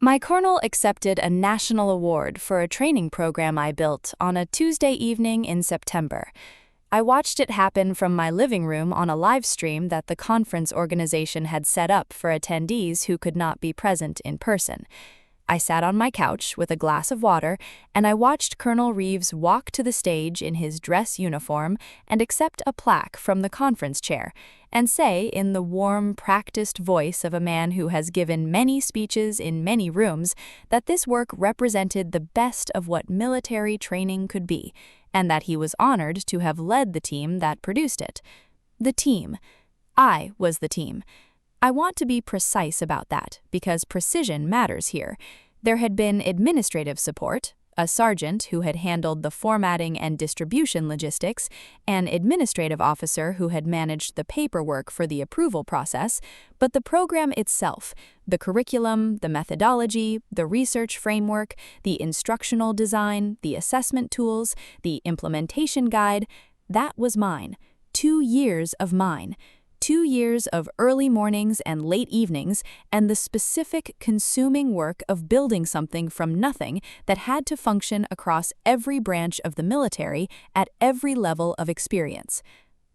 My colonel accepted a national award for a training program I built on a Tuesday evening in September. I watched it happen from my living room on a live stream that the conference organization had set up for attendees who could not be present in person. I sat on my couch with a glass of water, and I watched Colonel Reeves walk to the stage in his dress uniform and accept a plaque from the conference chair, and say in the warm, practiced voice of a man who has given many speeches in many rooms that this work represented the best of what military training could be, and that he was honored to have led the team that produced it. The team. I was the team. I want to be precise about that, because precision matters here. There had been administrative support, a sergeant who had handled the formatting and distribution logistics, an administrative officer who had managed the paperwork for the approval process, but the program itself, the curriculum, the methodology, the research framework, the instructional design, the assessment tools, the implementation guide, that was mine. 2 years of mine. 2 years of early mornings and late evenings, and the specific consuming work of building something from nothing that had to function across every branch of the military at every level of experience.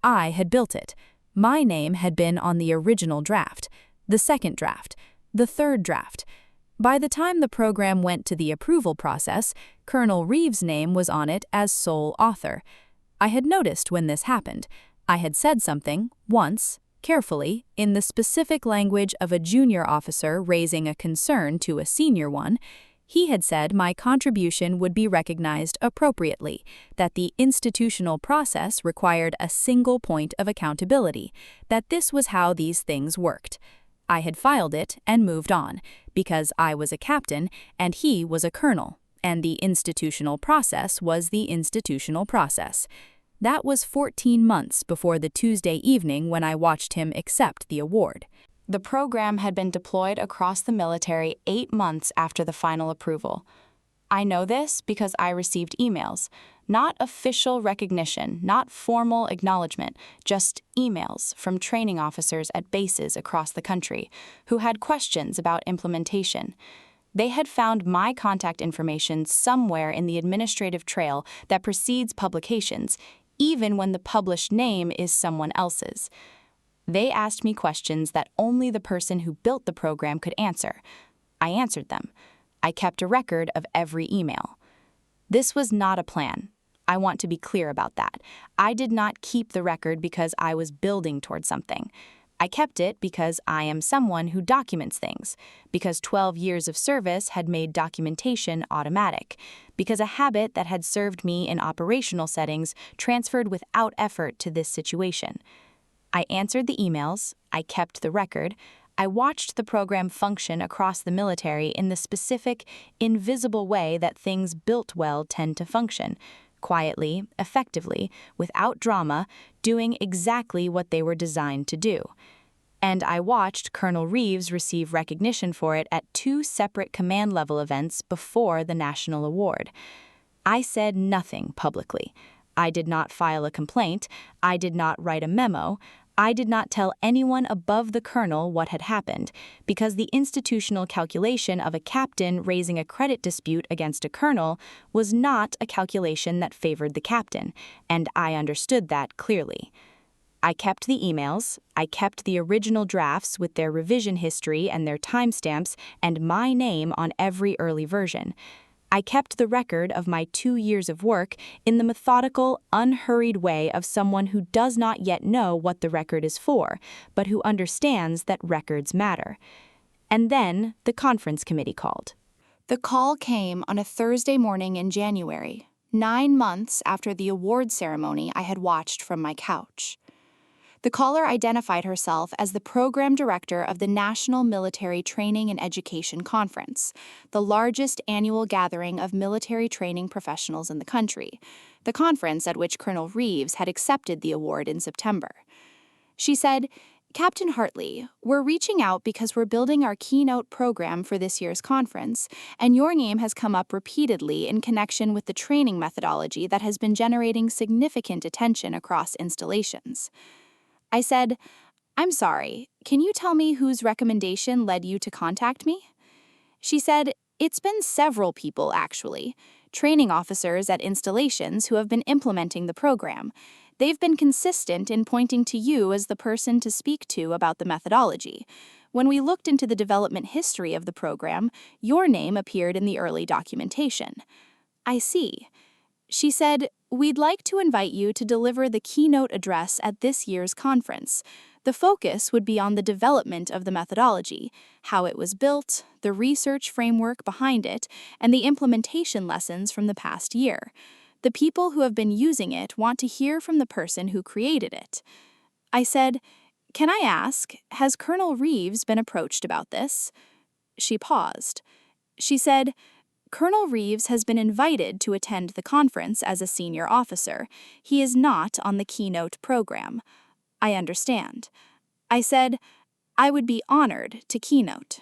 I had built it. My name had been on the original draft, the second draft, the third draft. By the time the program went to the approval process, Colonel Reeves' name was on it as sole author. I had noticed when this happened. I had said something, once, carefully, in the specific language of a junior officer raising a concern to a senior one. He had said my contribution would be recognized appropriately, that the institutional process required a single point of accountability, that this was how these things worked. I had filed it and moved on, because I was a captain and he was a colonel, and the institutional process was the institutional process. That was 14 months before the Tuesday evening when I watched him accept the award. The program had been deployed across the military 8 months after the final approval. I know this because I received emails, not official recognition, not formal acknowledgement, just emails from training officers at bases across the country who had questions about implementation. They had found my contact information somewhere in the administrative trail that precedes publications, even when the published name is someone else's. They asked me questions that only the person who built the program could answer. I answered them. I kept a record of every email. This was not a plan. I want to be clear about that. I did not keep the record because I was building toward something. I kept it because I am someone who documents things, because 12 years of service had made documentation automatic, because a habit that had served me in operational settings transferred without effort to this situation. I answered the emails, I kept the record, I watched the program function across the military in the specific, invisible way that things built well tend to function. Quietly, effectively, without drama, doing exactly what they were designed to do. And I watched Colonel Reeves receive recognition for it at 2 separate command-level events before the national award. I said nothing publicly. I did not file a complaint. I did not write a memo. I did not tell anyone above the colonel what had happened, because the institutional calculation of a captain raising a credit dispute against a colonel was not a calculation that favored the captain, and I understood that clearly. I kept the emails, I kept the original drafts with their revision history and their timestamps and my name on every early version. I kept the record of my 2 years of work in the methodical, unhurried way of someone who does not yet know what the record is for, but who understands that records matter. And then the conference committee called. The call came on a Thursday morning in January, 9 months after the award ceremony I had watched from my couch. The caller identified herself as the program director of the National Military Training and Education Conference, the largest annual gathering of military training professionals in the country, the conference at which Colonel Reeves had accepted the award in September. She said, "Captain Hartley, we're reaching out because we're building our Keynote program for this year's conference, and your name has come up repeatedly in connection with the training methodology that has been generating significant attention across installations." I said, "I'm sorry, can you tell me whose recommendation led you to contact me?" She said, "It's been several people, actually. Training officers at installations who have been implementing the program. They've been consistent in pointing to you as the person to speak to about the methodology. When we looked into the development history of the program, your name appeared in the early documentation." I see. She said, "We'd like to invite you to deliver the keynote address at this year's conference. The focus would be on the development of the methodology, how it was built, the research framework behind it, and the implementation lessons from the past year. The people who have been using it want to hear from the person who created it." I said, "Can I ask, has Colonel Reeves been approached about this?" She paused. She said, "Colonel Reeves has been invited to attend the conference as a senior officer. He is not on the Keynote program." I understand. I said, "I would be honored to keynote."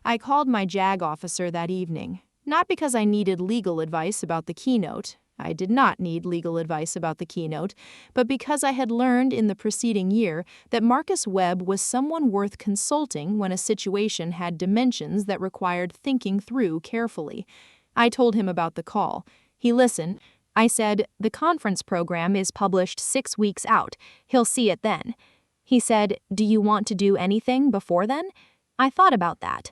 I called my JAG officer that evening, not because I needed legal advice about the keynote. I did not need legal advice about the keynote, but because I had learned in the preceding year that Marcus Webb was someone worth consulting when a situation had dimensions that required thinking through carefully. I told him about the call. He listened. I said, "The conference program is published 6 weeks out. He'll see it then." He said, "Do you want to do anything before then?" I thought about that.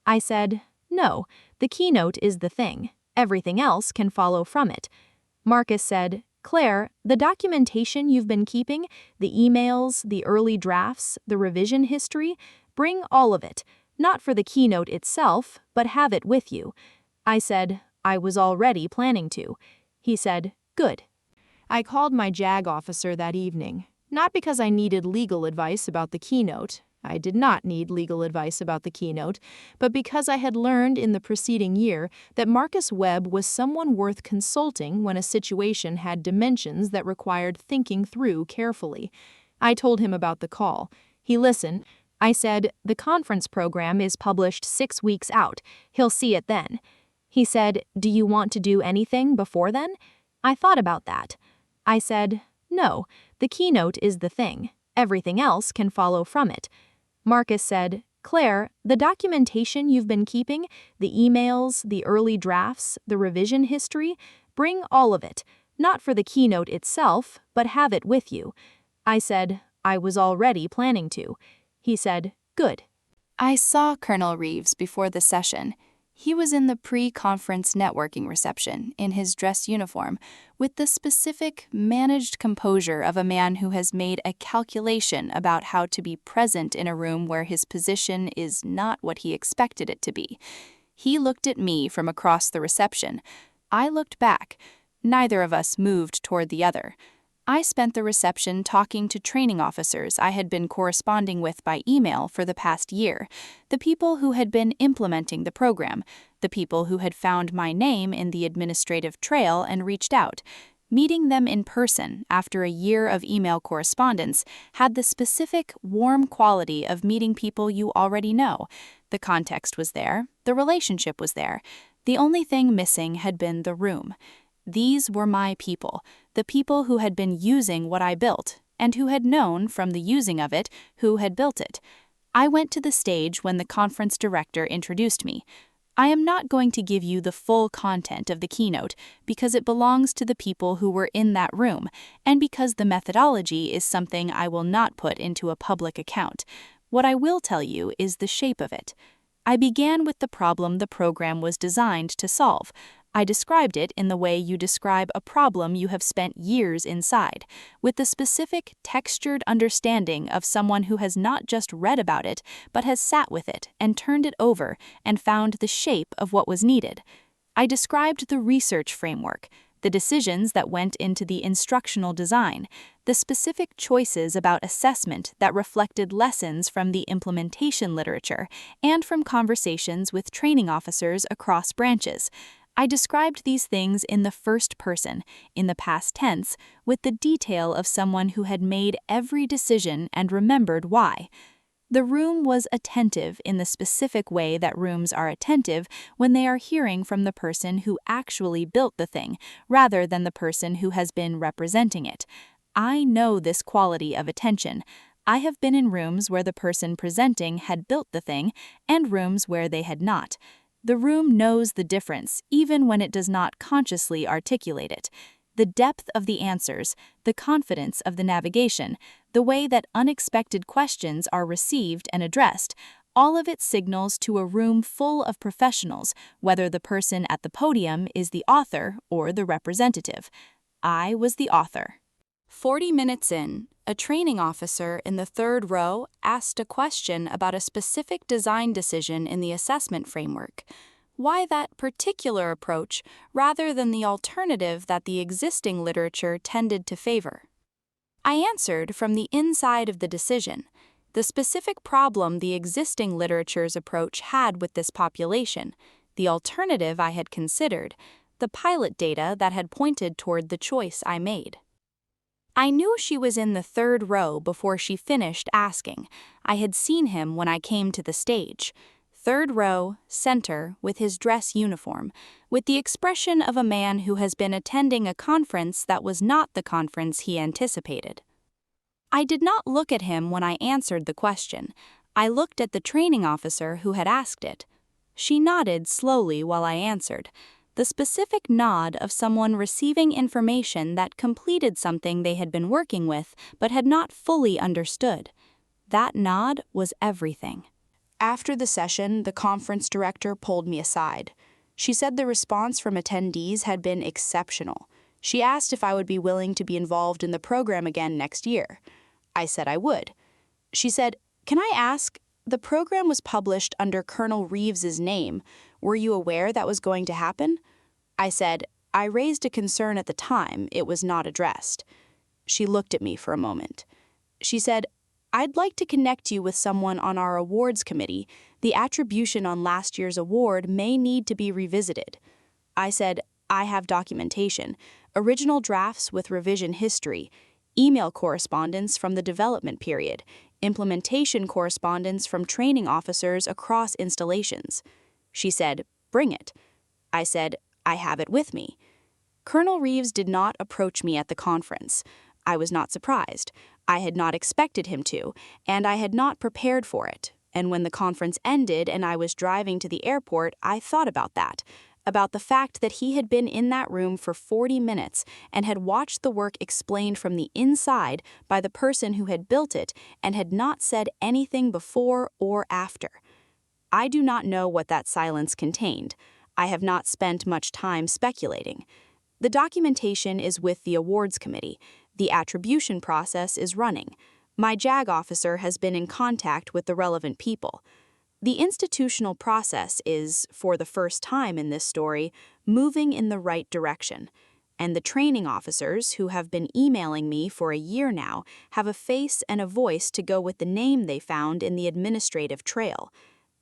I said, "No, the keynote is the thing. Everything else can follow from it." Marcus said, "Claire, the documentation you've been keeping, the emails, the early drafts, the revision history, bring all of it, not for the keynote itself, but have it with you." I said, "I was already planning to." He said, "Good." I called my JAG officer that evening, not because I needed legal advice about the keynote. I did not need legal advice about the keynote, but because I had learned in the preceding year that Marcus Webb was someone worth consulting when a situation had dimensions that required thinking through carefully. I told him about the call. He listened. I said, "The conference program is published 6 weeks out. He'll see it then." He said, "Do you want to do anything before then?" I thought about that. I said, "No, the keynote is the thing. Everything else can follow from it." Marcus said, "Claire, the documentation you've been keeping, the emails, the early drafts, the revision history, bring all of it, not for the keynote itself, but have it with you." I said, "I was already planning to." He said, "Good." I saw Colonel Reeves before the session. He was in the pre-conference networking reception, in his dress uniform, with the specific, managed composure of a man who has made a calculation about how to be present in a room where his position is not what he expected it to be. He looked at me from across the reception. I looked back. Neither of us moved toward the other. I spent the reception talking to training officers I had been corresponding with by email for the past year, the people who had been implementing the program, the people who had found my name in the administrative trail and reached out. Meeting them in person after a year of email correspondence had the specific, warm quality of meeting people you already know. The context was there, the relationship was there. The only thing missing had been the room. These were my people, the people who had been using what I built, and who had known from the using of it who had built it. I went to the stage when the conference director introduced me. I am not going to give you the full content of the keynote because it belongs to the people who were in that room, and because the methodology is something I will not put into a public account. What I will tell you is the shape of it. I began with the problem the program was designed to solve. I described it in the way you describe a problem you have spent years inside, with the specific, textured understanding of someone who has not just read about it, but has sat with it and turned it over and found the shape of what was needed. I described the research framework, the decisions that went into the instructional design, the specific choices about assessment that reflected lessons from the implementation literature and from conversations with training officers across branches. I described these things in the first person, in the past tense, with the detail of someone who had made every decision and remembered why. The room was attentive in the specific way that rooms are attentive when they are hearing from the person who actually built the thing, rather than the person who has been representing it. I know this quality of attention. I have been in rooms where the person presenting had built the thing, and rooms where they had not. The room knows the difference, even when it does not consciously articulate it. The depth of the answers, the confidence of the navigation, the way that unexpected questions are received and addressed, all of it signals to a room full of professionals, whether the person at the podium is the author or the representative. I was the author. 40 minutes in, a training officer in the third row asked a question about a specific design decision in the assessment framework. Why that particular approach rather than the alternative that the existing literature tended to favor? I answered from the inside of the decision. The specific problem the existing literature's approach had with this population, the alternative I had considered, the pilot data that had pointed toward the choice I made. I knew she was in the third row before she finished asking. I had seen him when I came to the stage. Third row, center, with his dress uniform, with the expression of a man who has been attending a conference that was not the conference he anticipated. I did not look at him when I answered the question. I looked at the training officer who had asked it. She nodded slowly while I answered, the specific nod of someone receiving information that completed something they had been working with but had not fully understood. That nod was everything. After the session, the conference director pulled me aside. She said the response from attendees had been exceptional. She asked if I would be willing to be involved in the program again next year. I said I would. She said, "Can I ask, the program was published under Colonel Reeves's name. Were you aware that was going to happen?" I said, "I raised a concern at the time. It was not addressed." She looked at me for a moment. She said, "I'd like to connect you with someone on our awards committee. The attribution on last year's award may need to be revisited." I said, "I have documentation, original drafts with revision history, email correspondence from the development period, implementation correspondence from training officers across installations." She said, "Bring it." I said, "I have it with me." Colonel Reeves did not approach me at the conference. I was not surprised. I had not expected him to, and I had not prepared for it. And when the conference ended and I was driving to the airport, I thought about that, about the fact that he had been in that room for 40 minutes and had watched the work explained from the inside by the person who had built it and had not said anything before or after. I do not know what that silence contained. I have not spent much time speculating. The documentation is with the awards committee. The attribution process is running. My JAG officer has been in contact with the relevant people. The institutional process is, for the first time in this story, moving in the right direction. And the training officers, who have been emailing me for a year now, have a face and a voice to go with the name they found in the administrative trail.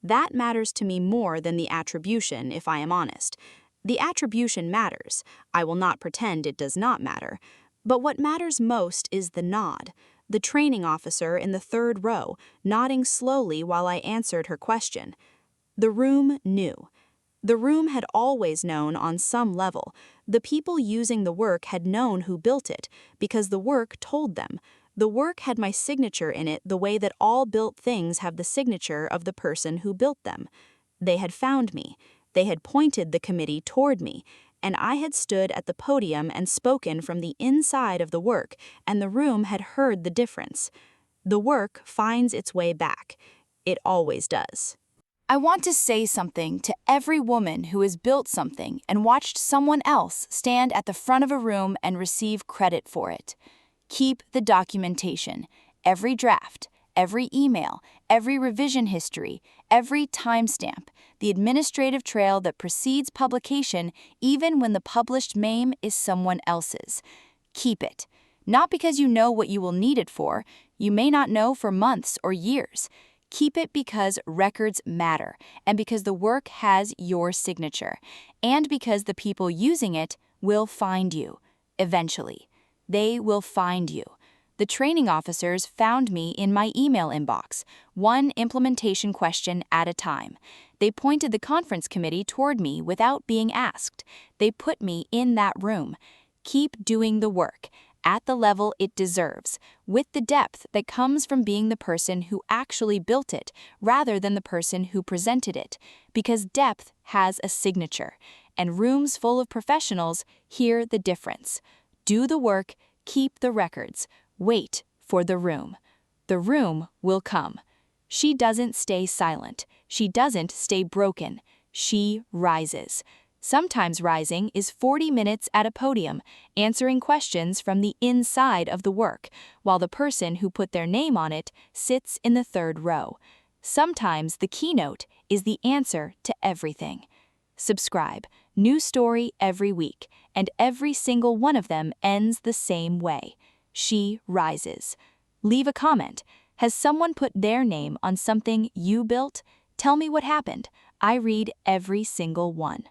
That matters to me more than the attribution, if I am honest. The attribution matters. I will not pretend it does not matter. But what matters most is the nod. The training officer in the third row, nodding slowly while I answered her question. The room knew. The room had always known on some level. The people using the work had known who built it, because the work told them. The work had my signature in it the way that all built things have the signature of the person who built them. They had found me. They had pointed the committee toward me, and I had stood at the podium and spoken from the inside of the work, and the room had heard the difference. The work finds its way back. It always does. I want to say something to every woman who has built something and watched someone else stand at the front of a room and receive credit for it. Keep the documentation, every draft, every email, every revision history, every timestamp, the administrative trail that precedes publication, even when the published name is someone else's. Keep it. Not because you know what you will need it for. You may not know for months or years. Keep it because records matter, and because the work has your signature, and because the people using it will find you, eventually. They will find you. The training officers found me in my email inbox, one implementation question at a time. They pointed the conference committee toward me without being asked. They put me in that room. Keep doing the work. at the level it deserves, with the depth that comes from being the person who actually built it rather than the person who presented it, because depth has a signature, and rooms full of professionals hear the difference. Do the work, keep the records, wait for the room. The room will come. She doesn't stay silent. She doesn't stay broken. She rises. Sometimes rising is 40 minutes at a podium, answering questions from the inside of the work, while the person who put their name on it sits in the third row. Sometimes the keynote is the answer to everything. Subscribe. New story every week, and every single one of them ends the same way. She rises. Leave a comment. Has someone put their name on something you built? Tell me what happened. I read every single one.